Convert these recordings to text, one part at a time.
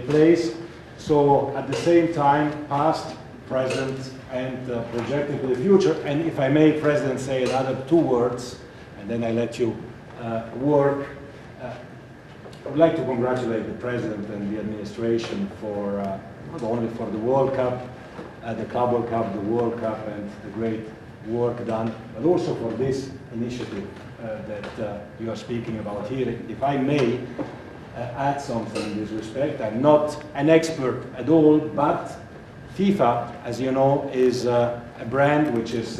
place. So at the same time, past, present, and projected to the future. And if I may, President, say another 2 words, and then I let you work. I would like to congratulate the President and the administration for not only for the World Cup, the Club World Cup, the World Cup, and the great work done, but also for this initiative that you are speaking about here. If I may add something in this respect, I'm not an expert at all, but FIFA, as you know, is a brand which is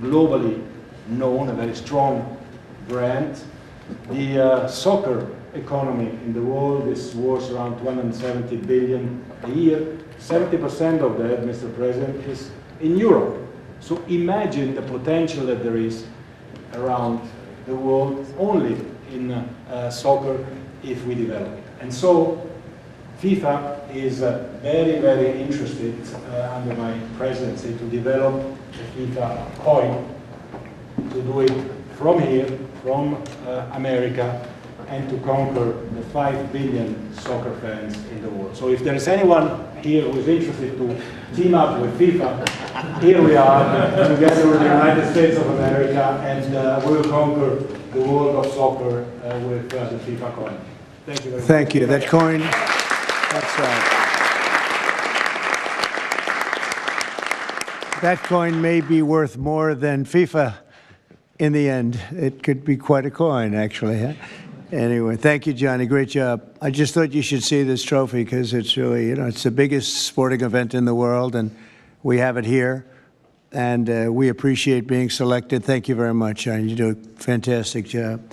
globally known, a very strong brand. The soccer economy in the world is worth around 270 billion a year. 70% of that, Mr. President, is in Europe. So imagine the potential that there is around the world only in soccer if we develop it. And so FIFA is very, very interested under my presidency to develop the FIFA coin, to do it from here, from America, and to conquer the 5 billion soccer fans in the world. So if there is anyone here who is interested to team up with FIFA, here we are, together with the United States of America, and we will conquer the world of soccer with the FIFA coin. Thank you very much. Thank you. That coin, that's right. That coin may be worth more than FIFA in the end. It could be quite a coin, actually. Huh? Anyway, thank you, Johnny. Great job. I just thought you should see this trophy because it's really, you know, it's the biggest sporting event in the world, and we have it here. And we appreciate being selected. Thank you very much, Johnny. You do a fantastic job.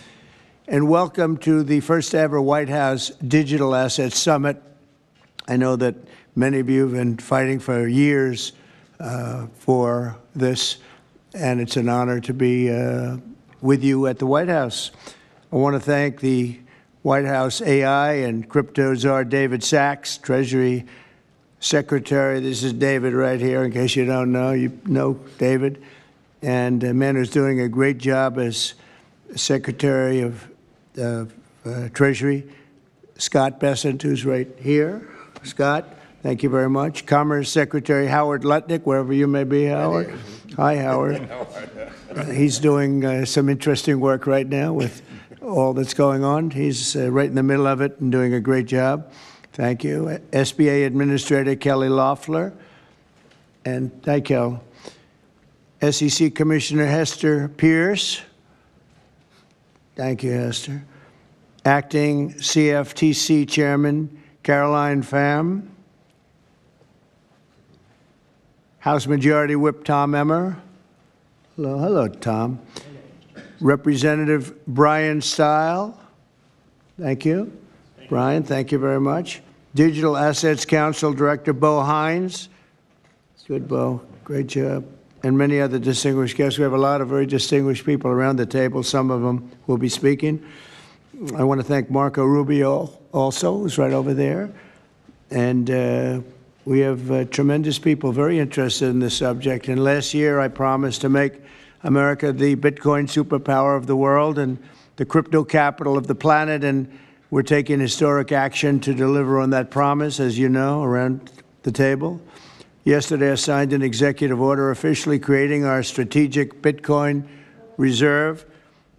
And welcome to the first ever White House Digital Assets Summit. I know that many of you have been fighting for years for this, and it's an honor to be with you at the White House. I want to thank the White House AI and crypto czar David Sachs, Treasury Secretary. This is David right here, in case you don't know. You know David. And a man who's doing a great job as Secretary of Treasury, Scott Bessent, who's right here. Scott, thank you very much. Commerce Secretary Howard Lutnick, wherever you may be, Howard. Hi, Howard. He's doing some interesting work right now with all that's going on. He's right in the middle of it and doing a great job. Thank you. SBA Administrator Kelly Loeffler. And thank you. SEC Commissioner Hester Pierce. Thank you, Hester. Acting CFTC Chairman Caroline Pham. House Majority Whip Tom Emmer. Hello, hello, Tom. Representative Brian Stile. Thank you. Brian, thank you very much. Digital Assets Council Director Bo Hines. Good, Bo. Great job. And many other distinguished guests. We have a lot of very distinguished people around the table. Some of them will be speaking. I want to thank Marco Rubio also, who's right over there. And we have tremendous people very interested in this subject. And last year, I promised to make America the Bitcoin superpower of the world and the crypto capital of the planet. And we're taking historic action to deliver on that promise, as you know, around the table. Yesterday, I signed an executive order officially creating our strategic Bitcoin reserve.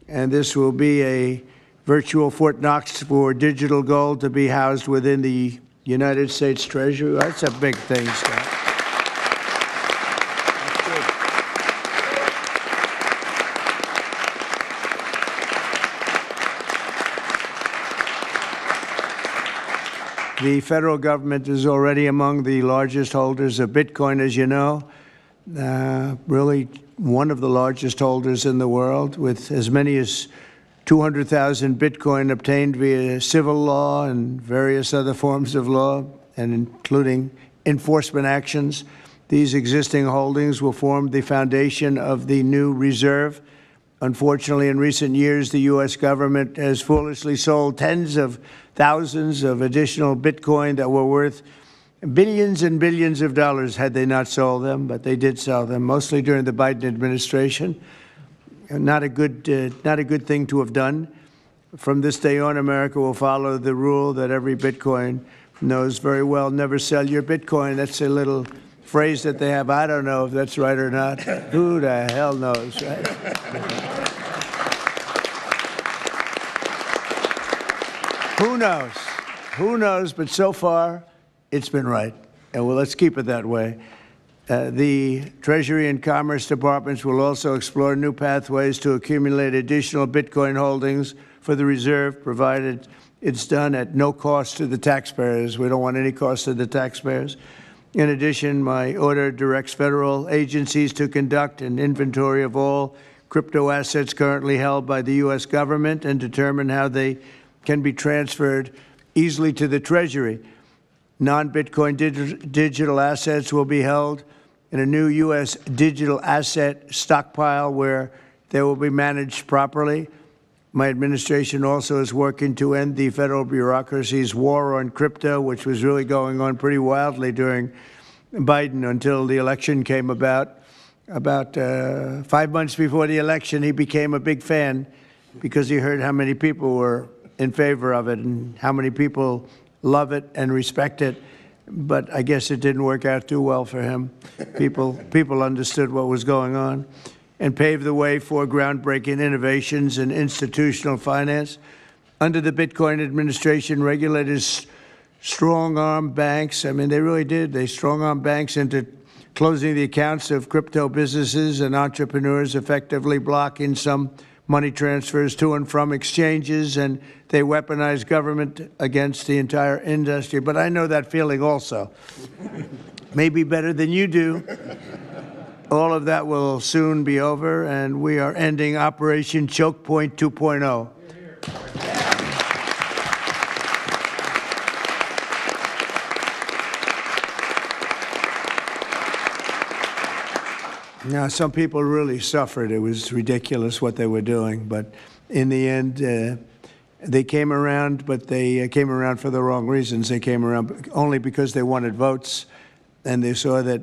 And this will be a virtual Fort Knox for digital gold to be housed within the United States Treasury. That's a big thing, Scott. The federal government is already among the largest holders of Bitcoin, as you know, really one of the largest holders in the world, with as many as 200,000 Bitcoin obtained via civil law and various other forms of law, and including enforcement actions. These existing holdings will form the foundation of the new reserve. Unfortunately, in recent years, the U.S. government has foolishly sold tens of thousands of additional Bitcoin that were worth billions and billions of dollars had they not sold them, but they did sell them, mostly during the Biden administration. Not a good thing to have done. From this day on, America will follow the rule that every Bitcoin knows very well, never sell your Bitcoin. That's a little phrase that they have. I don't know if that's right or not. Who the hell knows, right? Who knows? Who knows? But so far, it's been right. And well, let's keep it that way. The Treasury and Commerce Departments will also explore new pathways to accumulate additional Bitcoin holdings for the reserve, provided it's done at no cost to the taxpayers. We don't want any cost to the taxpayers. In addition, my order directs federal agencies to conduct an inventory of all crypto assets currently held by the U.S. government and determine how they can be transferred easily to the Treasury. Non-Bitcoin digital assets will be held in a new U.S. digital asset stockpile where they will be managed properly. My administration also is working to end the federal bureaucracy's war on crypto, which was really going on pretty wildly during Biden until the election came about. About 5 months before the election, he became a big fan because he heard how many people were in favor of it and how many people love it and respect it. But I guess it didn't work out too well for him. People understood what was going on and paved the way for groundbreaking innovations in institutional finance. Under the Bitcoin administration, regulators strong-armed banks. I mean, they really did. They strong-armed banks into closing the accounts of crypto businesses and entrepreneurs, effectively blocking some money transfers to and from exchanges, and they weaponized government against the entire industry. But I know that feeling also. Maybe better than you do. All of that will soon be over, and we are ending Operation Choke Point 2.0. Now, some people really suffered. It was ridiculous what they were doing. But in the end, they came around, but they came around for the wrong reasons. They came around only because they wanted votes, and they saw that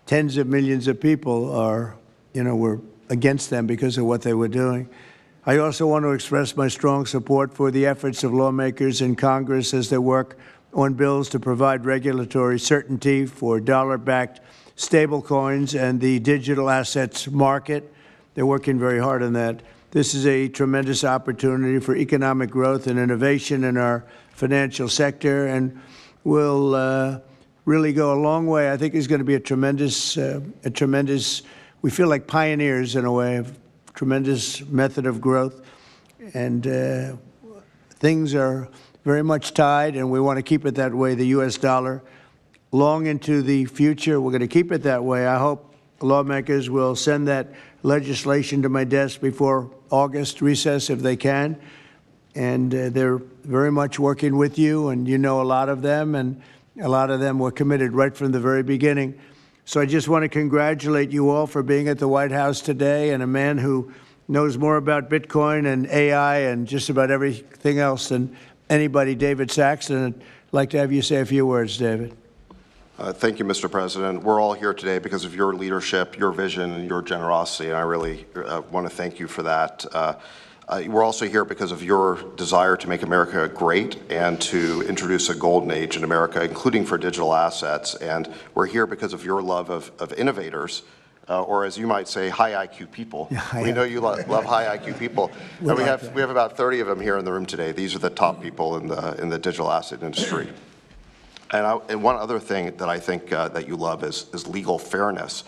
tens of millions of people were against them because of what they were doing. I also want to express my strong support for the efforts of lawmakers in Congress as they work on bills to provide regulatory certainty for dollar-backed stablecoins and the digital assets market. They're working very hard on that. This is a tremendous opportunity for economic growth and innovation in our financial sector, and will really go a long way. I think it's going to be a tremendous, we feel like pioneers in a way, of tremendous method of growth. And things are very much tied, and we want to keep it that way, the U.S. dollar. Long into the future, we're going to keep it that way. I hope lawmakers will send that legislation to my desk before August recess if they can. And they're very much working with you, and you know a lot of them, and a lot of them were committed right from the very beginning. So I just want to congratulate you all for being at the White House today, and a man who knows more about Bitcoin and AI and just about everything else than anybody, David Saxton. I'd like to have you say a few words, David. Thank you, Mr. President. We're all here today because of your leadership, your vision, and your generosity, and I really want to thank you for that. We're also here because of your desire to make America great and to introduce a golden age in America, including for digital assets. And we're here because of your love of innovators, or as you might say, high IQ people. Yeah, we know you love high IQ people. And we have about 30 of them here in the room today. These are the top people in the digital asset industry. And one other thing that I think that you love is legal fairness.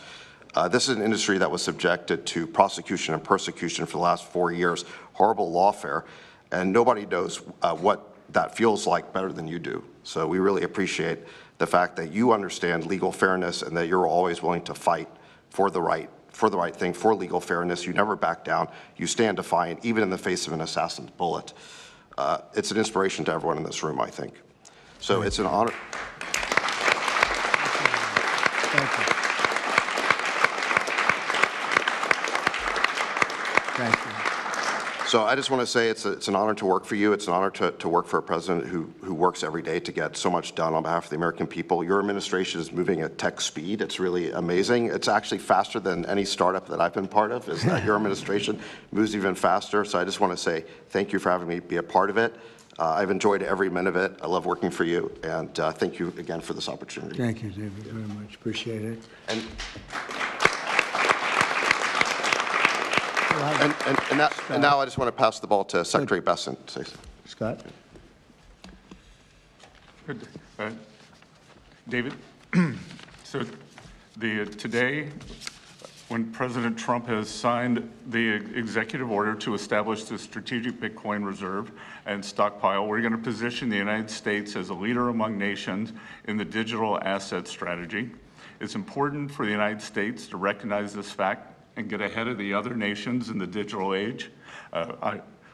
This is an industry that was subjected to prosecution and persecution for the last 4 years, horrible lawfare, and nobody knows what that feels like better than you do. So we really appreciate the fact that you understand legal fairness and that you're always willing to fight for the right thing, for legal fairness. You never back down. You stand defiant, even in the face of an assassin's bullet. It's an inspiration to everyone in this room, I think. So it's an honor. Thank you. Thank you. So I just want to say it's an honor to work for you. It's an honor to work for a president who works every day to get so much done on behalf of the American people. Your administration is moving at tech speed. It's really amazing. It's actually faster than any startup that I've been part of. Is that your administration moves even faster. So I just want to say thank you for having me be a part of it. I've enjoyed every minute of it. I love working for you, and thank you again for this opportunity. Thank you, David, very much. Appreciate it. And now I just want to pass the ball to Secretary Bessent. Scott? Good. David, so today, when President Trump has signed the executive order to establish the strategic Bitcoin reserve and stockpile, we're going to position the United States as a leader among nations in the digital asset strategy. It's important for the United States to recognize this fact and get ahead of the other nations in the digital age.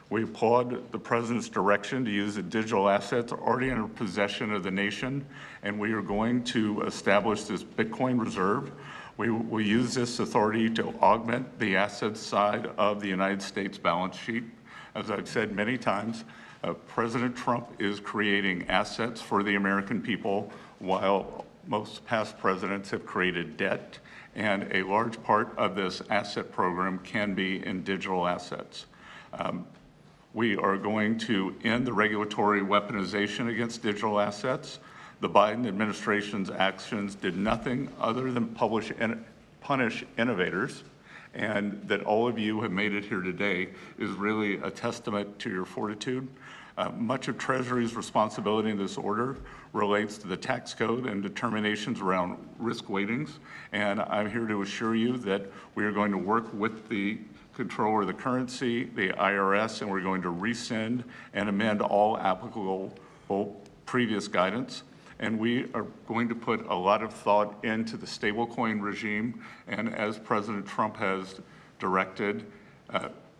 We applaud the President's direction to use the digital assets already in possession of the nation, and we are going to establish this Bitcoin reserve. We will use this authority to augment the assets side of the United States balance sheet. As I've said many times, President Trump is creating assets for the American people, while most past presidents have created debt, and a large part of this asset program can be in digital assets. We are going to end the regulatory weaponization against digital assets. The Biden administration's actions did nothing other than punish innovators, and that all of you have made it here today is really a testament to your fortitude. Much of Treasury's responsibility in this order relates to the tax code and determinations around risk weightings, and I'm here to assure you that we are going to work with the Controller of the Currency, the IRS, and we're going to rescind and amend all applicable previous guidance. And we are going to put a lot of thought into the stablecoin regime, and as President Trump has directed,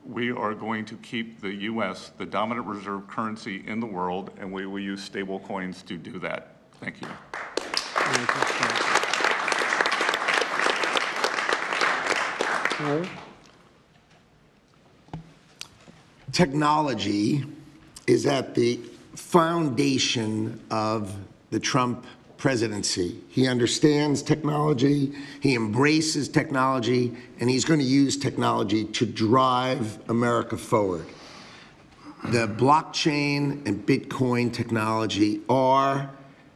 we are going to keep the U.S. the dominant reserve currency in the world, and we will use stablecoins to do that. Thank you. Technology is at the foundation of the Trump presidency. He understands technology, he embraces technology, and he's going to use technology to drive America forward. The blockchain and Bitcoin technology are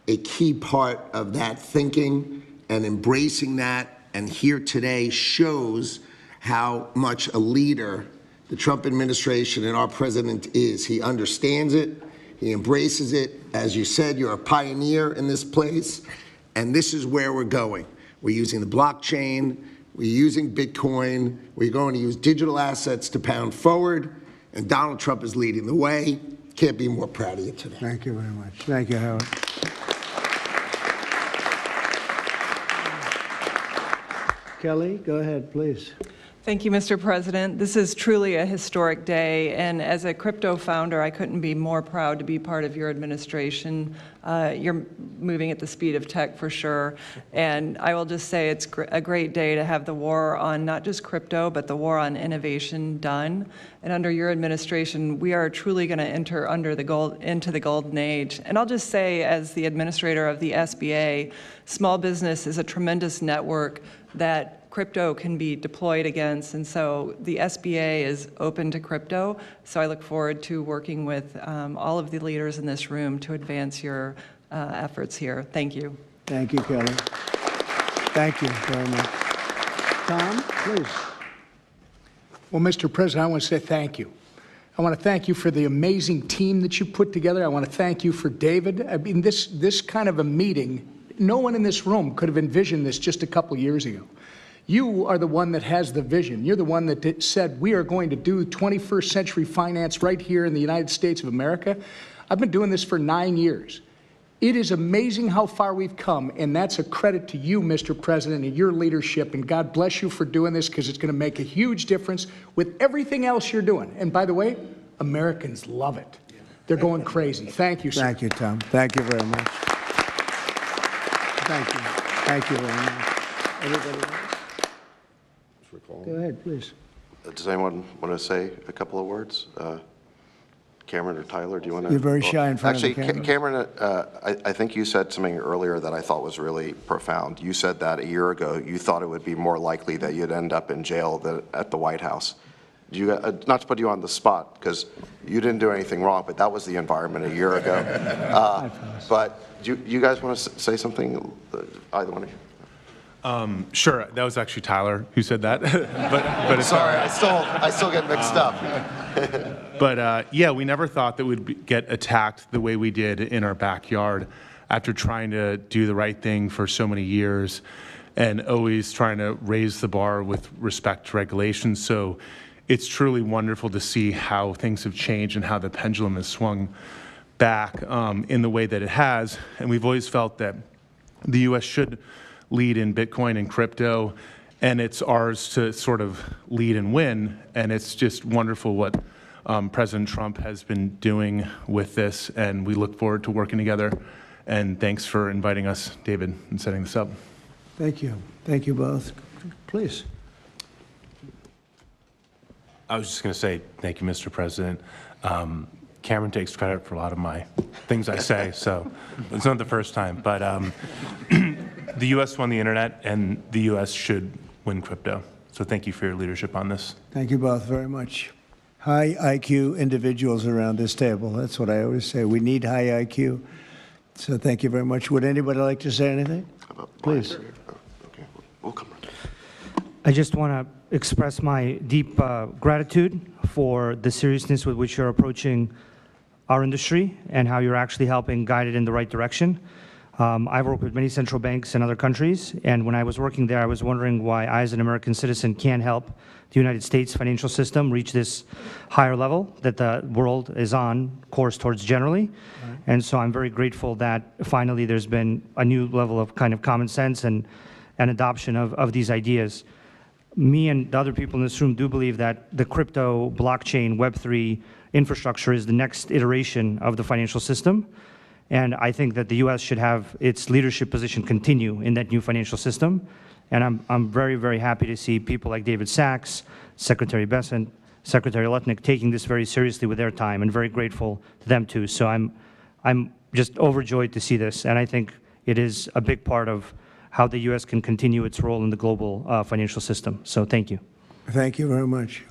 a key part of that thinking, and embracing that, and here today shows how much a leader the Trump administration and our president is. He understands it, he embraces it. As you said, you're a pioneer in this place, and this is where we're going. We're using the blockchain, we're using Bitcoin, we're going to use digital assets to pound forward, and Donald Trump is leading the way. Can't be more proud of you today. Thank you very much. Thank you, Howard. Kelly, go ahead, please. Thank you, Mr. President. This is truly a historic day, and as a crypto founder, I couldn't be more proud to be part of your administration. You're moving at the speed of tech for sure, and I will just say it's a great day to have the war on not just crypto, but the war on innovation done. And under your administration, we are truly going to enter into the golden age. And I'll just say, as the administrator of the SBA, small business is a tremendous network that crypto can be deployed against, and so the SBA is open to crypto. So I look forward to working with all of the leaders in this room to advance your efforts here. Thank you. Thank you, Kelly. Thank you very much. Tom, please. Well, Mr. President, I want to say thank you. I want to thank you for the amazing team that you put together. I want to thank you for David. I mean, this kind of a meeting, no one in this room could have envisioned this just a couple years ago. You are the one that has the vision. You're the one that said, we are going to do 21st century finance right here in the United States of America. I've been doing this for 9 years. It is amazing how far we've come, and that's a credit to you, Mr. President, and your leadership, and God bless you for doing this, because it's going to make a huge difference with everything else you're doing. And by the way, Americans love it. They're going crazy. Thank you, sir. Thank you, Tom. Thank you very much. Thank you. Thank you very much. Everybody else? Go ahead, please. Does anyone want to say a couple of words? Cameron or Tyler, do you want to? You're very shy in front of the camera. Actually, Cameron, I think you said something earlier that I thought was really profound. You said that a year ago you thought it would be more likely that you'd end up in jail than at the White House. not to put you on the spot, because you didn't do anything wrong, but that was the environment a year ago. But do you guys want to say something, either one of you? Sure, that was actually Tyler who said that. but it's Sorry, I still get mixed up. But yeah, we never thought that we'd get attacked the way we did in our backyard after trying to do the right thing for so many years and always trying to raise the bar with respect to regulations. So it's truly wonderful to see how things have changed and how the pendulum has swung back in the way that it has. And we've always felt that the U.S. should lead in Bitcoin and crypto, and it's ours to sort of lead and win. And it's just wonderful what President Trump has been doing with this, and we look forward to working together. And thanks for inviting us, David, and setting this up. Thank you. Thank you both. Please. I was just going to say thank you, Mr. President. Cameron takes credit for a lot of my things I say, so it's not the first time. But the U.S. won the internet, and the U.S. should win crypto. So thank you for your leadership on this. Thank you both very much. High IQ individuals around this table. That's what I always say. We need high IQ. So thank you very much. Would anybody like to say anything? Please. Okay, we'll come around. I just want to express my deep gratitude for the seriousness with which you're approaching our industry and how you're actually helping guide it in the right direction. I've worked with many central banks in other countries, and when I was working there, I was wondering why I, as an American citizen, can't help the United States financial system reach this higher level that the world is on course towards generally. Right. And so I'm very grateful that finally there's been a new level of kind of common sense and adoption of these ideas. Me and the other people in this room do believe that the crypto, blockchain, Web3 infrastructure is the next iteration of the financial system. And I think that the U.S. should have its leadership position continue in that new financial system. And I'm very, very happy to see people like David Sachs, Secretary Bessent, Secretary Lutnick taking this very seriously with their time, and very grateful to them too. So I'm just overjoyed to see this, and I think it is a big part of how the U.S. can continue its role in the global financial system. So thank you. Thank you very much.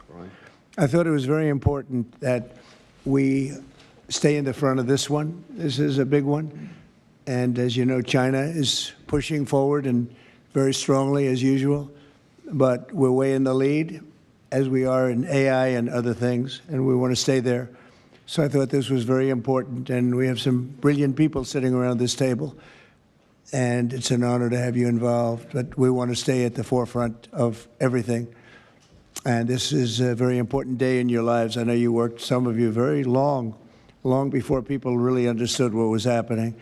I thought it was very important that we stay in the front of this one. This is a big one. And as you know, China is pushing forward and very strongly as usual. But we're way in the lead, as we are in AI and other things, and we want to stay there. So I thought this was very important, and we have some brilliant people sitting around this table. And it's an honor to have you involved, but we want to stay at the forefront of everything. And this is a very important day in your lives. I know you worked, some of you, very long before people really understood what was happening.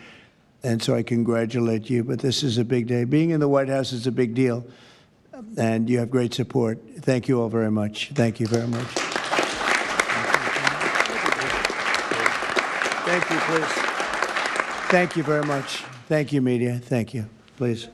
And so I congratulate you, but this is a big day. Being in the White House is a big deal, and you have great support. Thank you all very much. Thank you very much. Thank you, please. Thank you very much. Thank you, media. Thank you. Please.